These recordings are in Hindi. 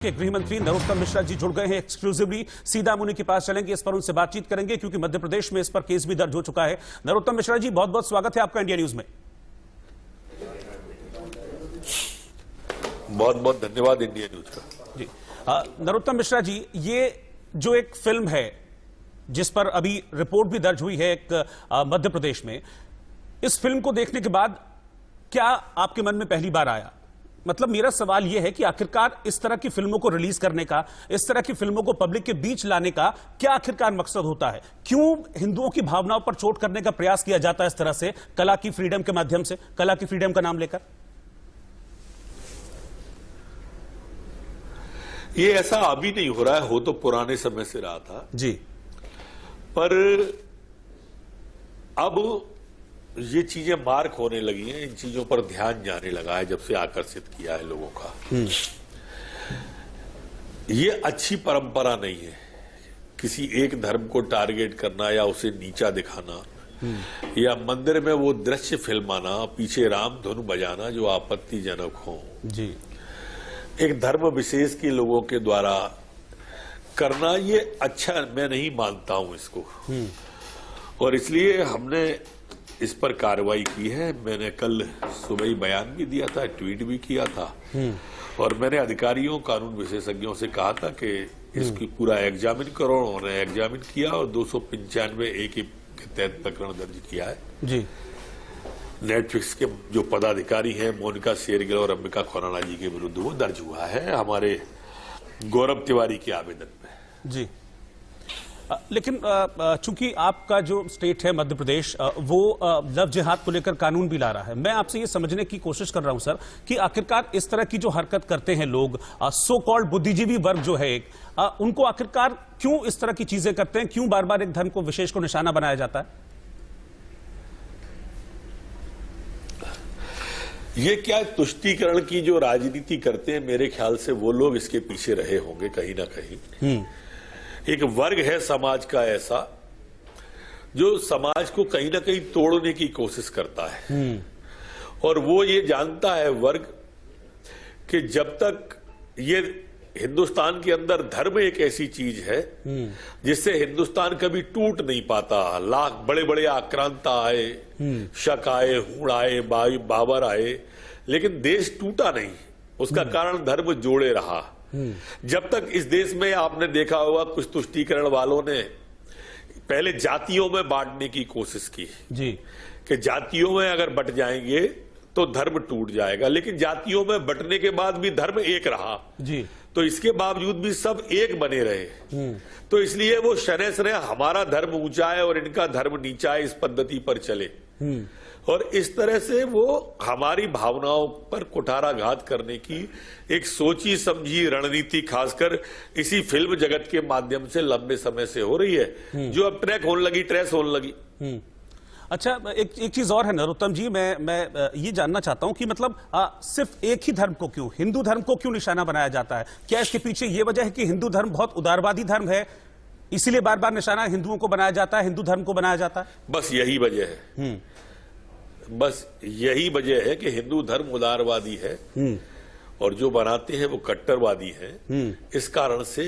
के गृह मंत्री नरोत्तम मिश्रा जी जुड़ गए हैं एक्सक्लूसिवली। सीधा मुनि के पास चलेंगे, इस पर उनसे बातचीत करेंगे क्योंकि मध्य प्रदेश में इस पर केस भी दर्ज हो चुका है। नरोत्तम मिश्रा जी, बहुत बहुत स्वागत है आपका इंडिया न्यूज में। बहुत बहुत धन्यवाद इंडिया न्यूज का। जी नरोत्तम मिश्रा जी, ये जो एक फिल्म है जिस पर अभी रिपोर्ट भी दर्ज हुई है एक मध्य प्रदेश में, इस फिल्म को देखने के बाद क्या आपके मन में पहली बार आया? मतलब मेरा सवाल यह है कि आखिरकार इस तरह की फिल्मों को रिलीज करने का, इस तरह की फिल्मों को पब्लिक के बीच लाने का क्या आखिरकार मकसद होता है? क्यों हिंदुओं की भावनाओं पर चोट करने का प्रयास किया जाता है इस तरह से, कला की फ्रीडम के माध्यम से, कला की फ्रीडम का नाम लेकर? ये ऐसा अभी नहीं हो रहा है, हो तो पुराने समय से रहा था जी, पर अब ये चीजें मार्क होने लगी हैं, इन चीजों पर ध्यान जाने लगा है जब से आकर्षित किया है लोगों का। ये अच्छी परंपरा नहीं है किसी एक धर्म को टारगेट करना या उसे नीचा दिखाना या मंदिर में वो दृश्य फिल्माना, पीछे राम धुन बजाना जो आपत्तिजनक हो जी, एक धर्म विशेष के लोगों के द्वारा करना, ये अच्छा मैं नहीं मानता हूं इसको। और इसलिए हमने इस पर कार्रवाई की है। मैंने कल सुबह ही बयान भी दिया था, ट्वीट भी किया था और मैंने अधिकारियों, कानून विशेषज्ञों से कहा था कि इसकी पूरा एग्जामिन करो। उन्होंने एग्जामिन किया और 295 ए के तहत प्रकरण दर्ज किया है जी। नेटफ्लिक्स के जो पदाधिकारी हैं मोनिका शेरगिल और अंबिका खुराना जी के विरुद्ध वो दर्ज हुआ है हमारे गौरव तिवारी के आवेदन में। जी, लेकिन चूंकि आपका जो स्टेट है मध्य प्रदेश, वो लव जिहाद को लेकर कानून भी ला रहा है। मैं आपसे ये समझने की कोशिश कर रहा हूं सर कि आखिरकार इस तरह की जो हरकत करते हैं लोग, सो कॉल्ड बुद्धिजीवी वर्ग जो है एक, उनको आखिरकार क्यों इस तरह की चीजें करते हैं? क्यों बार बार एक धर्म को विशेष को निशाना बनाया जाता है? ये क्या तुष्टीकरण की जो राजनीति करते हैं, मेरे ख्याल से वो लोग इसके पीछे रहे होंगे कहीं ना कहीं। एक वर्ग है समाज का ऐसा जो समाज को कहीं ना कहीं तोड़ने की कोशिश करता है और वो ये जानता है वर्ग कि जब तक ये हिंदुस्तान के अंदर धर्म एक ऐसी चीज है जिससे हिंदुस्तान कभी टूट नहीं पाता। लाख बड़े बड़े आक्रांत आए, शक आए, हूण आए, बाबर आए, लेकिन देश टूटा नहीं। उसका कारण धर्म जोड़े रहा। जब तक इस देश में आपने देखा होगा कुछ तुष्टीकरण वालों ने पहले जातियों में बांटने की कोशिश की जी, कि जातियों में अगर बट जाएंगे तो धर्म टूट जाएगा, लेकिन जातियों में बंटने के बाद भी धर्म एक रहा जी, तो इसके बावजूद भी सब एक बने रहे। तो इसलिए वो शरह शरह हमारा धर्म ऊंचा है और इनका धर्म नीचा है, इस पद्धति पर चले और इस तरह से वो हमारी भावनाओं पर कुठाराघात करने की एक सोची समझी रणनीति खासकर इसी फिल्म जगत के माध्यम से लंबे समय से हो रही है, जो अब ट्रेस होने लगी। अच्छा, एक चीज और है नरोत्तम जी, मैं ये जानना चाहता हूं कि मतलब सिर्फ एक ही धर्म को क्यों, हिंदू धर्म को क्यों निशाना बनाया जाता है? क्या इसके पीछे ये वजह है कि हिंदू धर्म बहुत उदारवादी धर्म है, इसीलिए बार बार निशाना हिंदुओं को बनाया जाता है, हिंदू धर्म को बनाया जाता है? बस यही वजह है, बस यही वजह है कि हिंदू धर्म उदारवादी है और जो बनाते हैं वो कट्टरवादी हैं। इस कारण से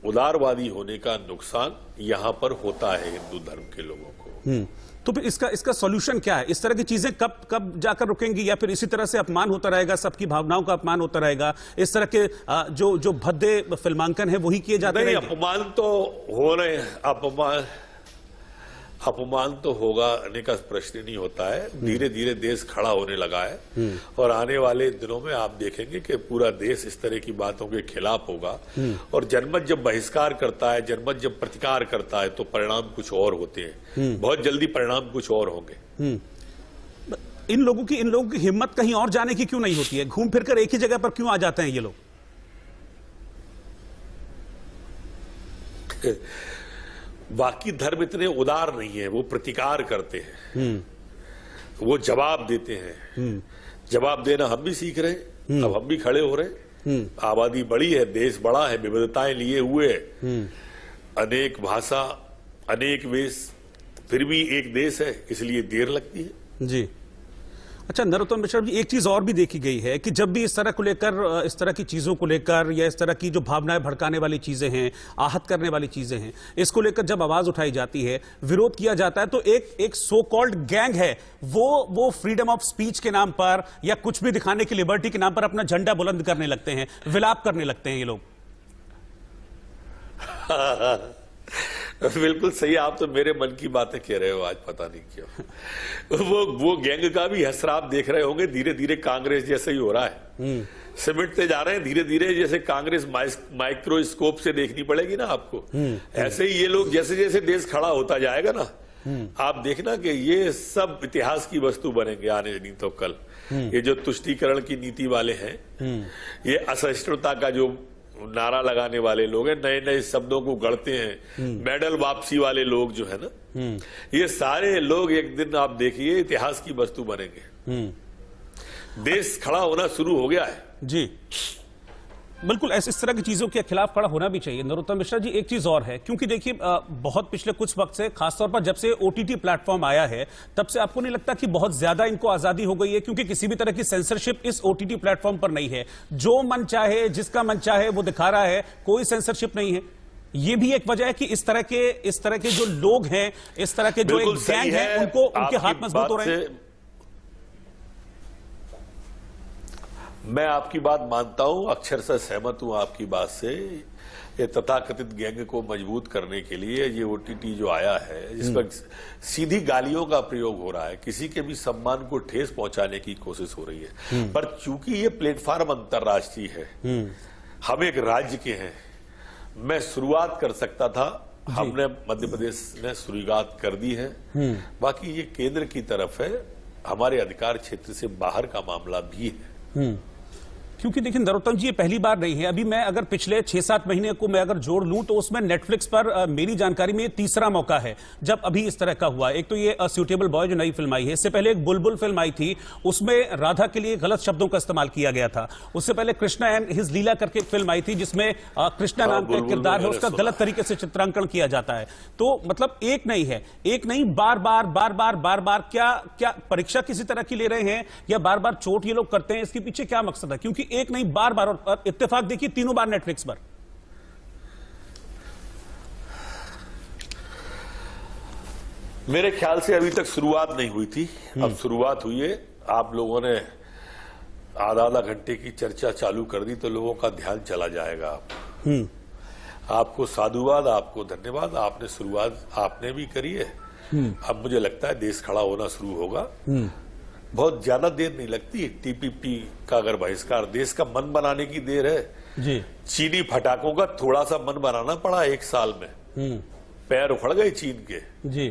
उदारवादी होने का नुकसान यहां पर होता है हिंदू धर्म के लोगों को। तो फिर इसका सॉल्यूशन क्या है? इस तरह की चीजें कब जाकर रुकेंगी, या फिर इसी तरह से अपमान होता रहेगा, सबकी भावनाओं का अपमान होता रहेगा, इस तरह के जो भद्दे फिल्मांकन है वही किए जाते रहेंगे? अपमान तो हो रहे हैं, अपमान तो होगा आने का प्रश्न नहीं होता है। धीरे धीरे देश खड़ा होने लगा है और आने वाले दिनों में आप देखेंगे कि पूरा देश इस तरह की बातों के खिलाफ होगा और जनमत जब बहिष्कार करता है, जनमत जब प्रतिकार करता है तो परिणाम कुछ और होते हैं। बहुत जल्दी परिणाम कुछ और होंगे। इन लोगों की हिम्मत कहीं और जाने की क्यों नहीं होती है? घूम फिरकर एक ही जगह पर क्यों आ जाते हैं ये लोग? बाकी धर्म इतने उदार नहीं है, वो प्रतिकार करते हैं, वो जवाब देते हैं। जवाब देना हम भी सीख रहे हैं, अब हम भी खड़े हो रहे हैं। आबादी बड़ी है, देश बड़ा है, विविधताएं लिए हुए है, अनेक भाषा, अनेक वेश, फिर भी एक देश है, इसलिए देर लगती है। जी, अच्छा नरोत्तम मिश्रा जी, एक चीज और भी देखी गई है कि जब भी इस तरह को लेकर, इस तरह की चीजों को लेकर या इस तरह की जो भावनाएं भड़काने वाली चीजें हैं, आहत करने वाली चीजें हैं, इसको लेकर जब आवाज उठाई जाती है, विरोध किया जाता है, तो एक सो कॉल्ड गैंग है, वो फ्रीडम ऑफ स्पीच के नाम पर या कुछ भी दिखाने की लिबर्टी के नाम पर अपना झंडा बुलंद करने लगते हैं, विलाप करने लगते हैं ये लोग। बिल्कुल सही, आप तो मेरे मन की बातें कह रहे हो आज, पता नहीं क्यों। वो गैंग का भी असर आप देख रहे होंगे, धीरे धीरे कांग्रेस जैसे ही हो रहा है, सिमटते जा रहे हैं धीरे धीरे, जैसे कांग्रेस माइक्रोस्कोप से देखनी पड़ेगी ना आपको, ऐसे ही ये लोग जैसे जैसे देश खड़ा होता जाएगा ना, आप देखना कि ये सब इतिहास की वस्तु बनेंगे आने नहीं तो कल। ये जो तुष्टीकरण की नीति वाले हैं, ये असहिष्णुता का जो नारा लगाने वाले लोग हैं, नए नए शब्दों को गढ़ते हैं, मेडल वापसी वाले लोग जो है ना, ये सारे लोग एक दिन आप देखिए इतिहास की वस्तु बनेंगे। देश खड़ा होना शुरू हो गया है जी, बिल्कुल इस तरह की चीजों के खिलाफ खड़ा होना भी चाहिए। नरोत्तम मिश्रा जी, एक चीज और है, क्योंकि देखिए बहुत पिछले कुछ वक्त से, खासतौर पर जब से ओटीटी प्लेटफॉर्म आया है, तब से आपको नहीं लगता कि बहुत ज्यादा इनको आजादी हो गई है, क्योंकि किसी भी तरह की सेंसरशिप इस ओटीटी प्लेटफॉर्म पर नहीं है, जो मन चाहे जिसका मन चाहे वो दिखा रहा है, कोई सेंसरशिप नहीं है। ये भी एक वजह है कि इस तरह के जो लोग हैं, इस तरह के जो एक गैंग है, उनको उनके हाथ मजबूत हो रहे हैं। मैं आपकी बात मानता हूं, अक्षरशः सहमत हूं आपकी बात से। ये तथाकथित गैंग को मजबूत करने के लिए ये ओटीटी जो आया है, जिस पर सीधी गालियों का प्रयोग हो रहा है, किसी के भी सम्मान को ठेस पहुंचाने की कोशिश हो रही है। पर चूंकि ये प्लेटफॉर्म अंतर्राष्ट्रीय है, हम एक राज्य के हैं, मैं शुरुआत कर सकता था, हमने मध्य प्रदेश ने शुरुआत कर दी है, बाकी ये केंद्र की तरफ है, हमारे अधिकार क्षेत्र से बाहर का मामला भी है। क्योंकि देखिए नरोत्तम जी, ये पहली बार नहीं है। अभी मैं अगर पिछले 6-7 महीने को मैं अगर जोड़ लूं तो उसमें नेटफ्लिक्स पर मेरी जानकारी में तीसरा मौका है जब अभी इस तरह का हुआ। एक तो ये सूटेबल बॉय जो नई फिल्म आई है, इससे पहले एक बुलबुल फिल्म आई थी, उसमें राधा के लिए गलत शब्दों का इस्तेमाल किया गया था। उससे पहले कृष्णा एंड हिज लीला करके एक फिल्म आई थी, जिसमें कृष्णा नाम का किरदार है, उसका गलत तरीके से चित्रांकन किया जाता है। तो मतलब एक नहीं है, एक नहीं, बार बार क्या परीक्षा किसी तरह की ले रहे हैं या बार बार चोट ये लोग करते हैं, इसके पीछे क्या मकसद है? क्योंकि एक नहीं, बार बार, और इत्तेफाक देखिए तीनों बार नेटफ्लिक्स पर। मेरे ख्याल से अभी तक शुरुआत नहीं हुई थी, अब शुरुआत हुई है। आप लोगों ने आधा घंटे की चर्चा चालू कर दी तो लोगों का ध्यान चला जाएगा। आपको साधुवाद, आपको धन्यवाद, आपने शुरुआत आपने भी करी है। अब मुझे लगता है देश खड़ा होना शुरू होगा, बहुत ज्यादा देर नहीं लगती। टीपीपी का अगर बहिष्कार देश का मन बनाने की देर है जी। चीनी फटाकों का थोड़ा सा मन बनाना पड़ा 1 साल में, पैर उखड़ गए चीन के जी।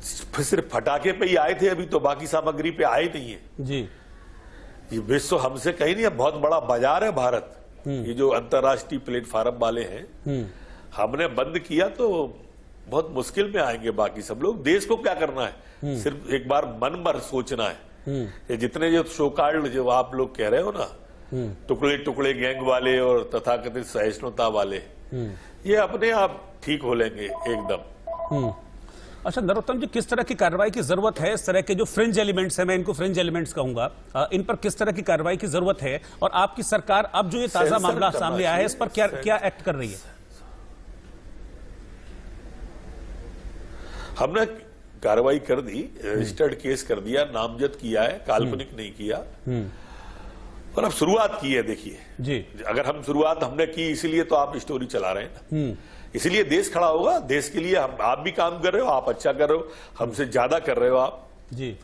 सिर्फ फटाके पे ही आए थे, अभी तो बाकी सामग्री पे आए नहीं है जी। ये विश्व हमसे कहीं नहीं, बहुत बड़ा बाजार है भारत। ये जो अंतर्राष्ट्रीय प्लेटफॉर्म वाले हैं, हमने बंद किया तो बहुत मुश्किल में आएंगे बाकी सब लोग। देश को क्या करना है, सिर्फ एक बार मन भर सोचना है। ये जितने जो शोकार्ड जो आप लोग कह रहे हो ना, टुकड़े टुकड़े गैंग वाले और तथाकथित सहिष्णुता वाले, ये अपने आप ठीक हो लेंगे एकदम। अच्छा नरोत्तम जी, किस तरह की कार्रवाई की जरूरत है? इस तरह के जो फ्रिंज एलिमेंट्स हैं, मैं इनको फ्रिंज एलिमेंट्स कहूंगा, इन पर किस तरह की कार्रवाई की जरूरत है? और आपकी सरकार अब जो ये ताजा मामला सामने आया है, इस पर क्या एक्ट कर रही है? हमने कार्रवाई कर दी, रजिस्टर्ड केस कर दिया, नामजद किया है, काल्पनिक नहीं किया, और अब शुरुआत की है। देखिए जी, अगर हम शुरुआत हमने की इसीलिए तो आप स्टोरी चला रहे हैं ना, इसीलिए देश खड़ा होगा। देश के लिए आप भी काम कर रहे हो, आप अच्छा कर रहे हो, हमसे ज्यादा कर रहे हो आप जी।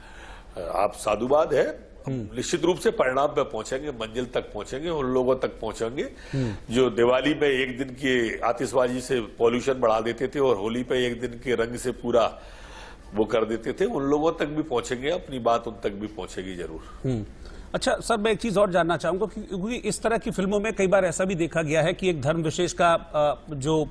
आप साधुवाद है, निश्चित रूप से परिणाम पे पहुंचेंगे, मंजिल तक पहुंचेंगे, उन लोगों तक पहुंचेंगे जो दिवाली में एक दिन की आतिशबाजी से पॉल्यूशन बढ़ा देते थे और होली पे एक दिन के रंग से पूरा वो कर देते थे, उन लोगों तक भी पहुंचेंगे, अपनी बात उन तक भी पहुंचेगी जरूर। अच्छा सर, मैं एक चीज और जानना चाहूंगा, क्योंकि इस तरह की फिल्मों में कई बार ऐसा भी देखा गया है कि एक धर्म विशेष का जो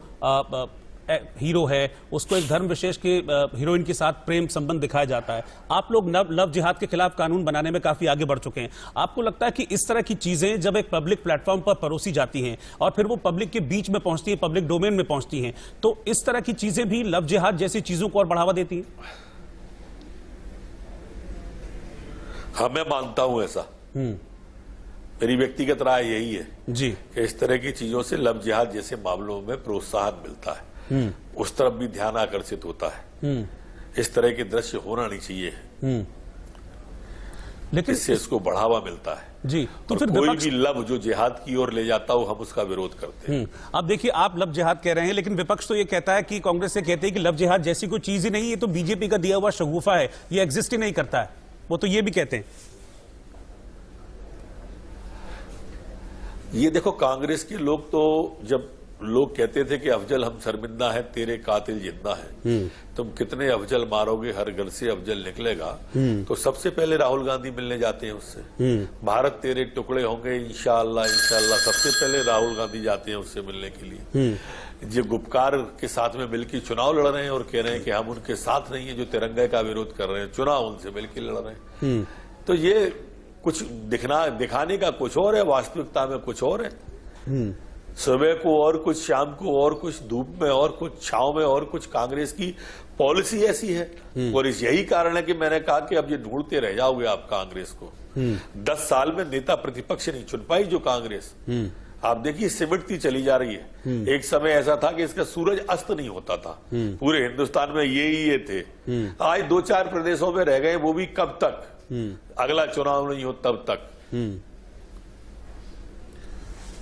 हीरो है, उसको एक धर्म विशेष के हीरोइन के साथ प्रेम संबंध दिखाया जाता है। आप लोग लव जिहाद के खिलाफ कानून बनाने में काफी आगे बढ़ चुके हैं। आपको लगता है कि इस तरह की चीजें जब एक पब्लिक प्लेटफॉर्म पर परोसी जाती हैं और फिर वो पब्लिक के बीच में पहुंचती है, पब्लिक डोमेन में पहुंचती हैं, तो इस तरह की चीजें भी लव जिहाद जैसी चीजों को और बढ़ावा देती हैं? हाँ, मैं मानता हूं ऐसा। मेरी व्यक्तिगत राय यही है जी कि इस तरह की चीजों से लव जिहाद जैसे मामलों में प्रोत्साहन मिलता है, उस तरफ भी ध्यान आकर्षित होता है। इस तरह के दृश्य होना नहीं चाहिए, लेकिन इससे इसको बढ़ावा मिलता है जी। तो फिर कोई भी लव जो जिहाद की ओर ले जाता हो, हम उसका विरोध करते हैं। अब देखिए, आप लव जिहाद कह रहे हैं, लेकिन विपक्ष तो ये कहता है कि कांग्रेस से कहते हैं कि लव जिहाद जैसी कोई चीज ही नहीं, ये तो बीजेपी का दिया हुआ शगुफा है, ये एग्जिस्ट ही नहीं करता है। वो तो ये भी कहते हैं। ये देखो, कांग्रेस के लोग तो जब लोग कहते थे कि अफजल हम शर्मिंदा है, तेरे कातिल जिंदा है, तुम कितने अफजल मारोगे, हर घर से अफजल निकलेगा, तो सबसे पहले राहुल गांधी मिलने जाते हैं उससे। भारत तेरे टुकड़े होंगे इंशाअल्लाह इंशाअल्लाह, सबसे पहले राहुल गांधी जाते हैं उससे मिलने के लिए। जो गुपकार के साथ में मिलकर चुनाव लड़ रहे हैं और कह रहे हैं कि हम उनके साथ नहीं है जो तिरंगे का विरोध कर रहे हैं, चुनाव उनसे मिलकर लड़ रहे हैं। तो ये कुछ दिखाने का कुछ और है, वास्तविकता में कुछ और है। सुबह को और कुछ, शाम को और कुछ, धूप में और कुछ, छांव में और कुछ। कांग्रेस की पॉलिसी ऐसी है और यही कारण है कि मैंने कहा कि अब ये ढूंढते रह जाओगे आप कांग्रेस को। 10 साल में नेता प्रतिपक्ष नहीं चुन पाई जो कांग्रेस, आप देखिए सिमटती चली जा रही है। एक समय ऐसा था कि इसका सूरज अस्त नहीं होता था, पूरे हिंदुस्तान में ये थे। आज 2-4 प्रदेशों में रह गए, वो भी कब तक, अगला चुनाव नहीं हो तब तक।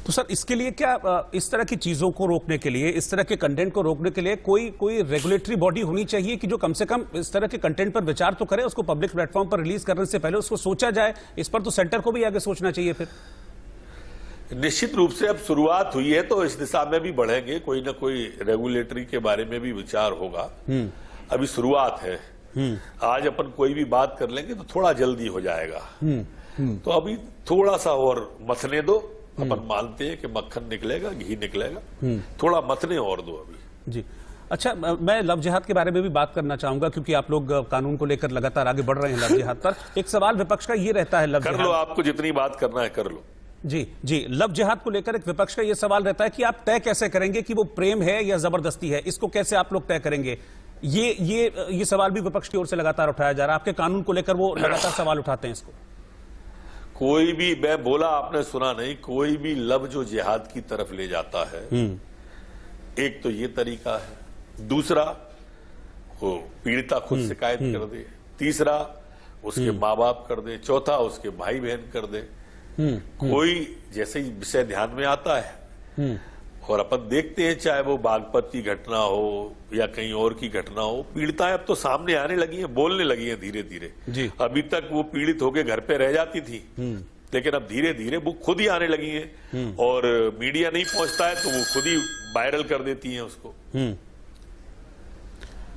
तो सर, इसके लिए क्या, इस तरह की चीजों को रोकने के लिए, इस तरह के कंटेंट को रोकने के लिए कोई रेगुलेटरी बॉडी होनी चाहिए कि जो कम से कम इस तरह के कंटेंट पर विचार तो करे, उसको पब्लिक प्लेटफॉर्म पर रिलीज करने से पहले उसको सोचा जाए। इस पर तो सेंटर को भी आगे सोचना चाहिए। फिर निश्चित रूप से अब शुरुआत हुई है तो इस दिशा में भी बढ़ेंगे, कोई ना कोई रेगुलेटरी के बारे में भी विचार होगा। अभी शुरुआत है, आज अपन कोई भी बात कर लेंगे तो थोड़ा जल्दी हो जाएगा। तो अभी थोड़ा सा और मथने दो, अपन मानते हैं कि मक्खन निकलेगा, घी निकलेगा, थोड़ा मथने और दो अभी। जी अच्छा, मैं लव जिहाद के बारे में भी बात करना चाहूंगा, क्योंकि आप लोग कानून को लेकर लगातार आगे बढ़ रहे हैं लव जिहाद पर। एक सवाल विपक्ष का ये रहता है, लव कर लो, आपको जितनी बात करना है कर लो। जी, लव जिहाद को लेकर एक विपक्ष का यह सवाल रहता है कि आप तय कैसे करेंगे कि वो प्रेम है या जबरदस्ती है, इसको कैसे आप लोग तय करेंगे? ये सवाल भी विपक्ष की ओर से लगातार उठाया जा रहा है। आपके कानून को लेकर वो लगातार सवाल उठाते हैं इसको। कोई भी, मैं बोला आपने सुना नहीं, कोई भी लव जो जिहाद की तरफ ले जाता है, एक तो ये तरीका है, दूसरा वो पीड़िता खुद शिकायत कर दे, तीसरा उसके माँ बाप कर दे, चौथा उसके भाई बहन कर दे। कोई जैसे ही विषय ध्यान में आता है और अपन देखते हैं, चाहे वो बागपत की घटना हो या कहीं और की घटना हो, पीड़िताएं अब तो सामने आने लगी हैं, बोलने लगी हैं धीरे धीरे। अभी तक वो पीड़ित होकर घर पे रह जाती थी, लेकिन अब धीरे धीरे वो खुद ही आने लगी हैं और मीडिया नहीं पहुंचता है तो वो खुद ही वायरल कर देती हैं उसको,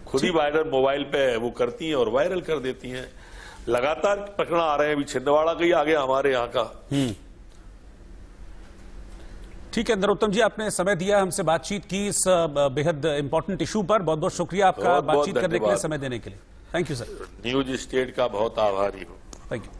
खुद ही वायरल मोबाइल पे वो करती हैं और वायरल कर देती हैं। लगातार प्रकरण आ रहे हैं, अभी छिंदवाड़ा का ही आ गया हमारे यहाँ का। ठीक है नरोत्तम जी, आपने समय दिया, हमसे बातचीत की इस बेहद इंपॉर्टेंट इशू पर। बहुत बहुत शुक्रिया आपका बातचीत करने के लिए, समय देने के लिए। Thank you sir. News state का बहुत आभारी हूँ। Thank you.